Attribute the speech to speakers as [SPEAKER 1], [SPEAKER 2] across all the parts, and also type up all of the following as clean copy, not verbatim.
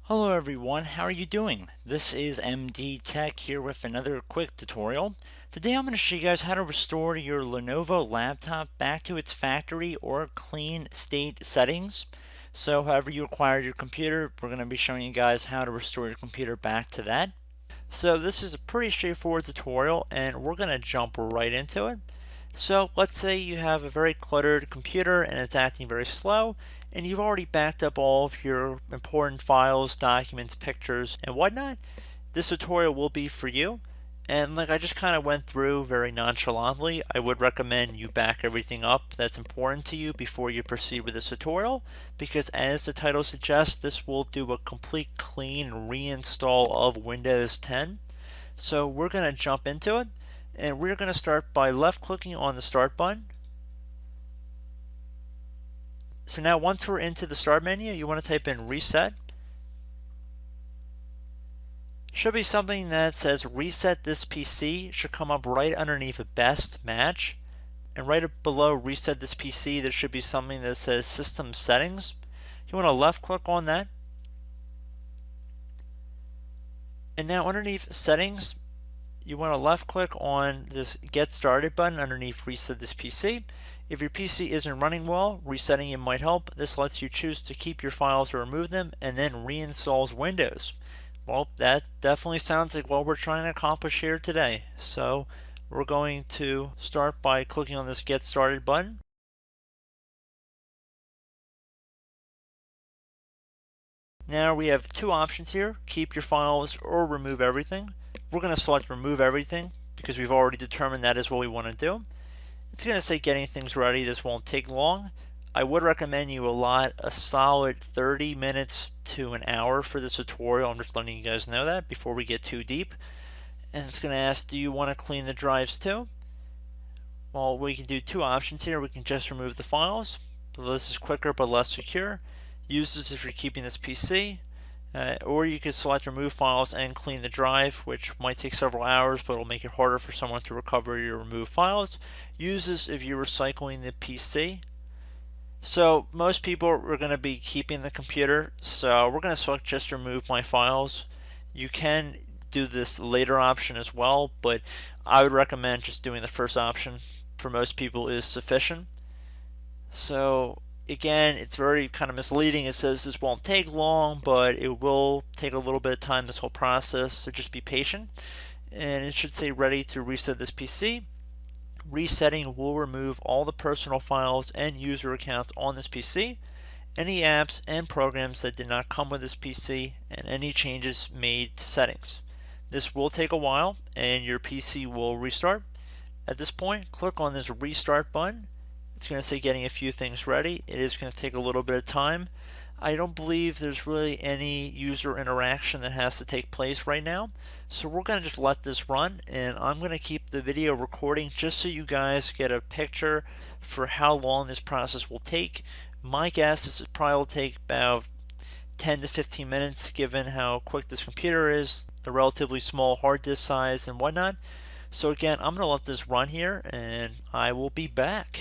[SPEAKER 1] Hello everyone, how are you doing? This is MD Tech here with another quick tutorial. Today I'm going to show you guys how to restore your Lenovo laptop back to its factory or clean state settings. So however you acquired your computer, we're going to be showing you guys how to restore your computer back to that. So this is a pretty straightforward tutorial and we're going to jump right into it. So let's say you have a very cluttered computer and it's acting very slow, and you've already backed up all of your important files, documents, pictures, and whatnot. This tutorial will be for you. And like I just kind of went through very nonchalantly, I would recommend you back everything up that's important to you before you proceed with this tutorial, because as the title suggests, this will do a complete clean reinstall of Windows 10. So we're going to jump into it. And we're going to start by left clicking on the start button. So now once we're into the start menu, you want to type in reset. Should be something that says reset this PC. Should come up right underneath a best match. And right below reset this PC, there should be something that says system settings. You want to left click on that. And now underneath settings, you want to left click on this Get Started button underneath Reset This PC. If your PC isn't running well, resetting it might help. This lets you choose to keep your files or remove them and then reinstalls Windows. Well, that definitely sounds like what we're trying to accomplish here today. So we're going to start by clicking on this Get Started button. Now we have two options here, keep your files or remove everything. We're going to select remove everything because we've already determined that is what we want to do. It's going to say getting things ready. This won't take long. I would recommend you allot a solid 30 minutes to an hour for this tutorial. I'm just letting you guys know that before we get too deep. And it's going to ask, do you want to clean the drives too? Well, we can do two options here. We can just remove the files. This is quicker but less secure. Use this if you're keeping this PC. Or you could select remove files and clean the drive, which might take several hours, but it'll make it harder for someone to recover your removed files. Use this if you're recycling the PC. So most people are going to be keeping the computer, so we're going to select just remove my files. You can do this later option as well, but I would recommend just doing the first option. For most people is sufficient. So again, it's very kind of misleading. It says this won't take long, but it will take a little bit of time, this whole process, so just be patient. And it should say ready to reset this PC. Resetting will remove all the personal files and user accounts on this PC, any apps and programs that did not come with this PC, and any changes made to settings. This will take a while and your PC will restart. At this point, click on this restart button. It's going to say getting a few things ready. It is going to take a little bit of time. I don't believe there's really any user interaction that has to take place right now. So we're going to just let this run, and I'm going to keep the video recording just so you guys get a picture for how long this process will take. My guess is it probably will take about 10 to 15 minutes given how quick this computer is, the relatively small hard disk size and whatnot. So again, I'm going to let this run here and I will be back.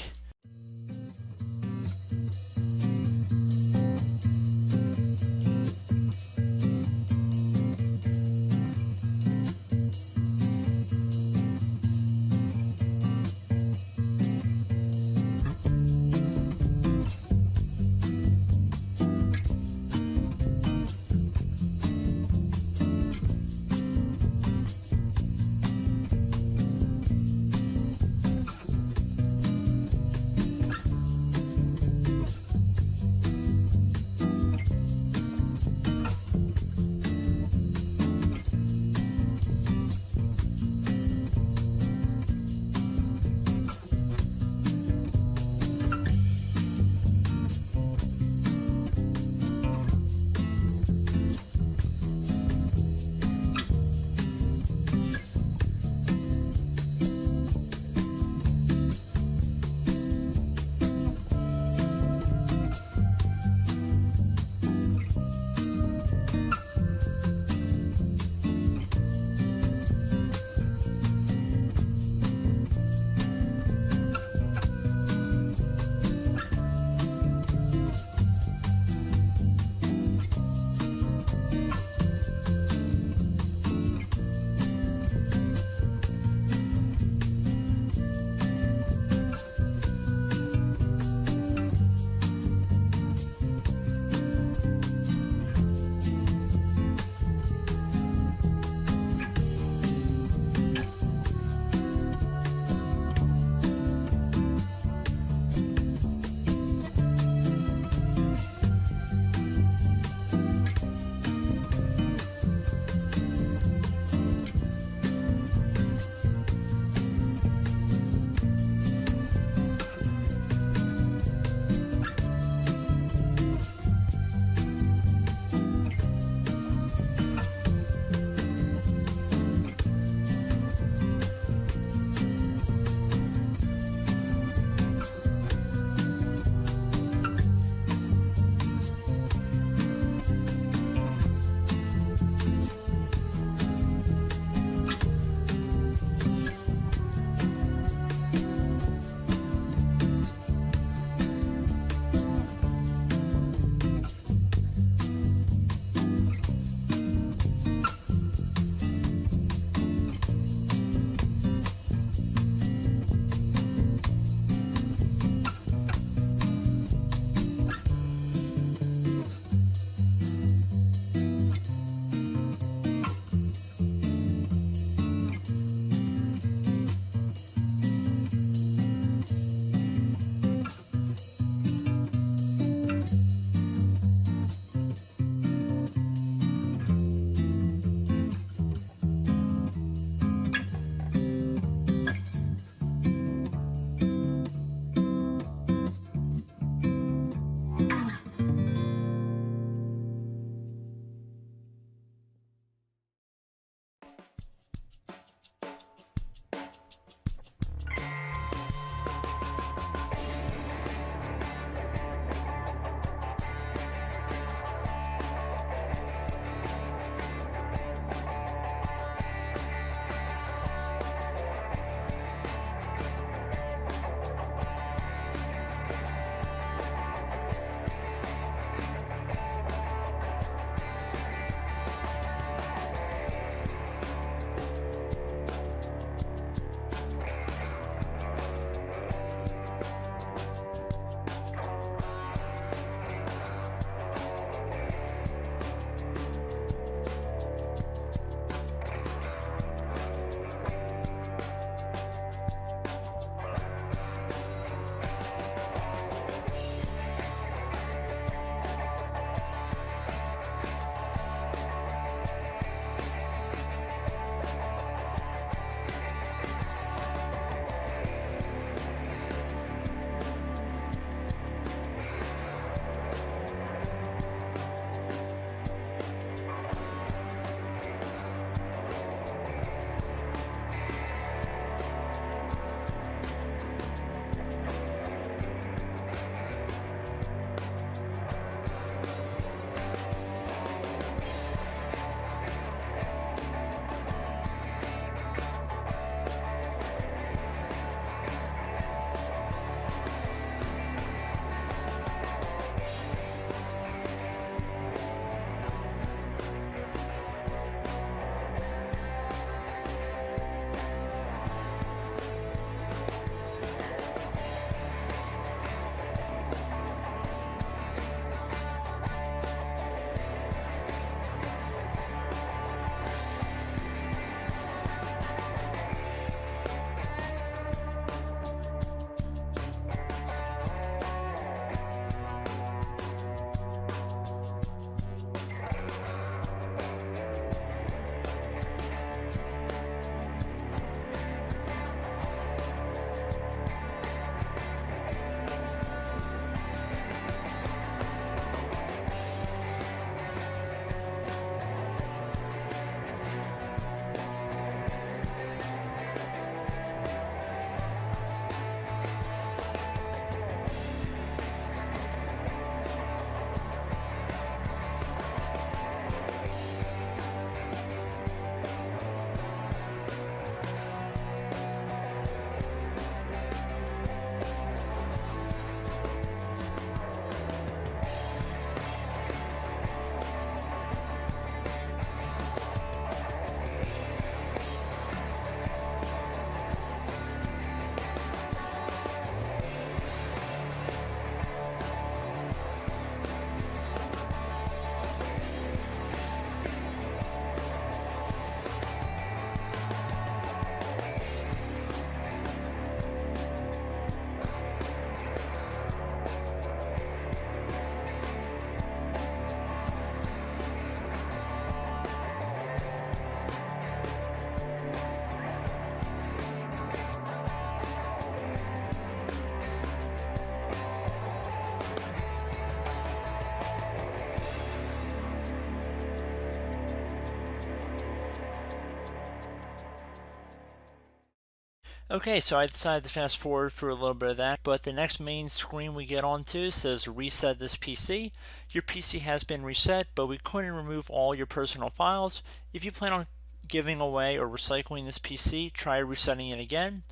[SPEAKER 1] Okay, so I decided to fast forward through a little bit of that, but the next main screen we get onto says reset this PC. Your PC has been reset, but we couldn't remove all your personal files. If you plan on giving away or recycling this PC, try resetting it again.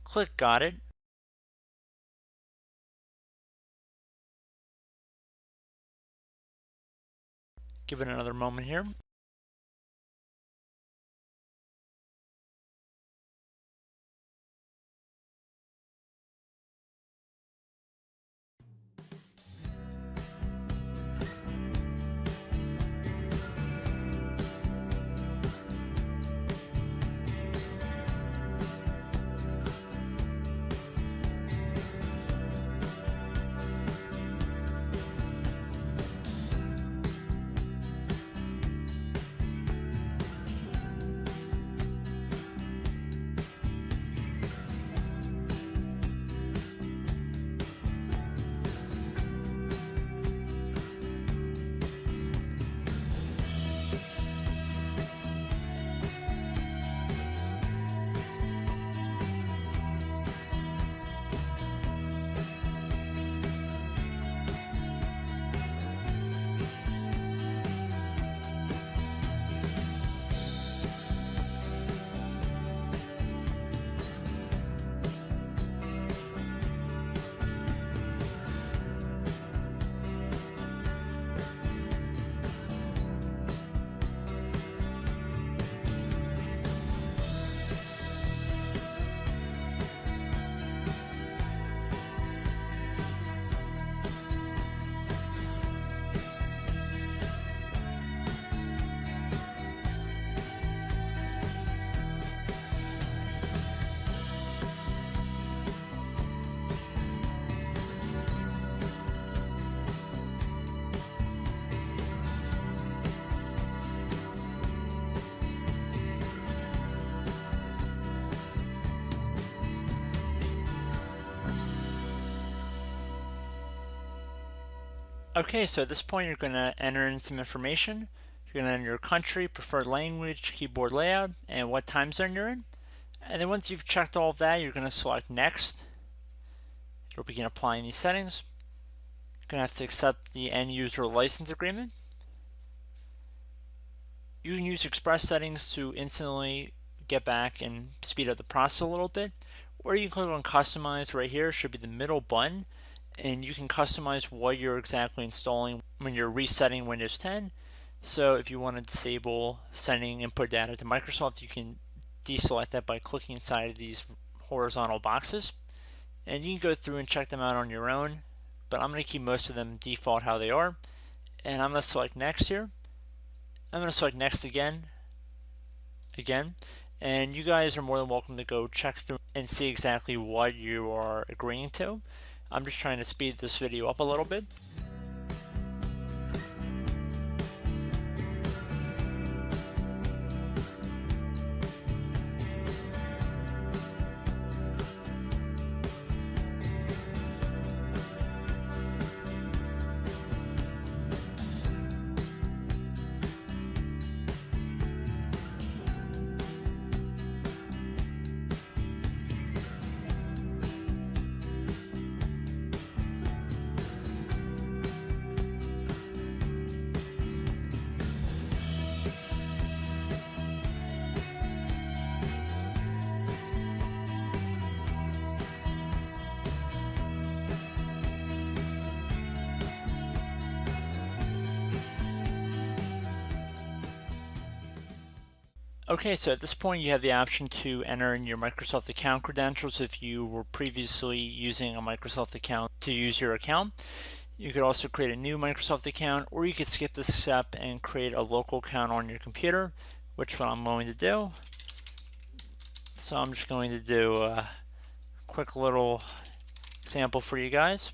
[SPEAKER 1] Click Got It. Give it another moment here. Okay, so at this point you're going to enter in some information. You're going to enter your country, preferred language, keyboard layout, and what time zone you're in. And then once you've checked all of that, you're going to select Next. It'll begin applying these settings. You're going to have to accept the end user license agreement. You can use express settings to instantly get back and speed up the process a little bit. Or you can click on Customize right here. It should be the middle button. And you can customize what you're exactly installing when you're resetting Windows 10. So if you want to disable sending input data to Microsoft, you can deselect that by clicking inside of these horizontal boxes. And you can go through and check them out on your own, but I'm going to keep most of them default how they are. And I'm going to select Next here. I'm going to select Next again, and you guys are more than welcome to go check through and see exactly what you are agreeing to. I'm just trying to speed this video up a little bit. Okay, so at this point you have the option to enter in your Microsoft account credentials if you were previously using a Microsoft account to use your account. You could also create a new Microsoft account, or you could skip this step and create a local account on your computer, which what I'm going to do. So I'm just going to do a quick little example for you guys.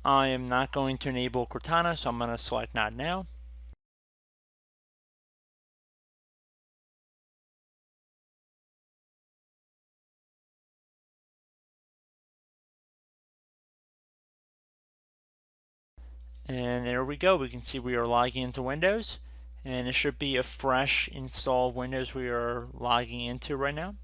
[SPEAKER 1] I am not going to enable Cortana, so I'm going to select Not Now. And there we go. We can see we are logging into Windows, and it should be a fresh install of Windows we are logging into right now.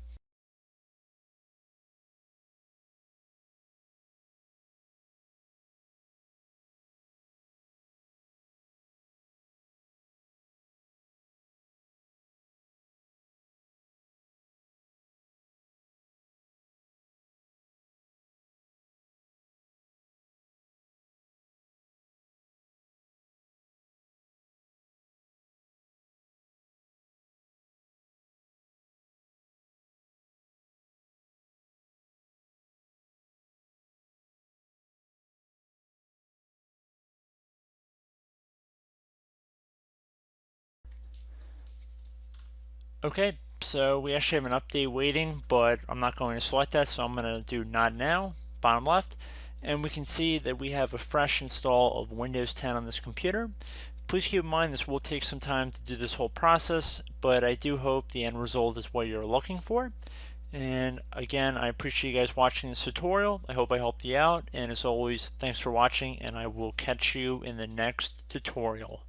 [SPEAKER 1] Okay, so we actually have an update waiting, but I'm not going to select that, so I'm going to do not now, bottom left, and we can see that we have a fresh install of Windows 10 on this computer. Please keep in mind this will take some time to do this whole process, but I do hope the end result is what you're looking for. And again, I appreciate you guys watching this tutorial. I hope I helped you out, and as always, thanks for watching, and I will catch you in the next tutorial.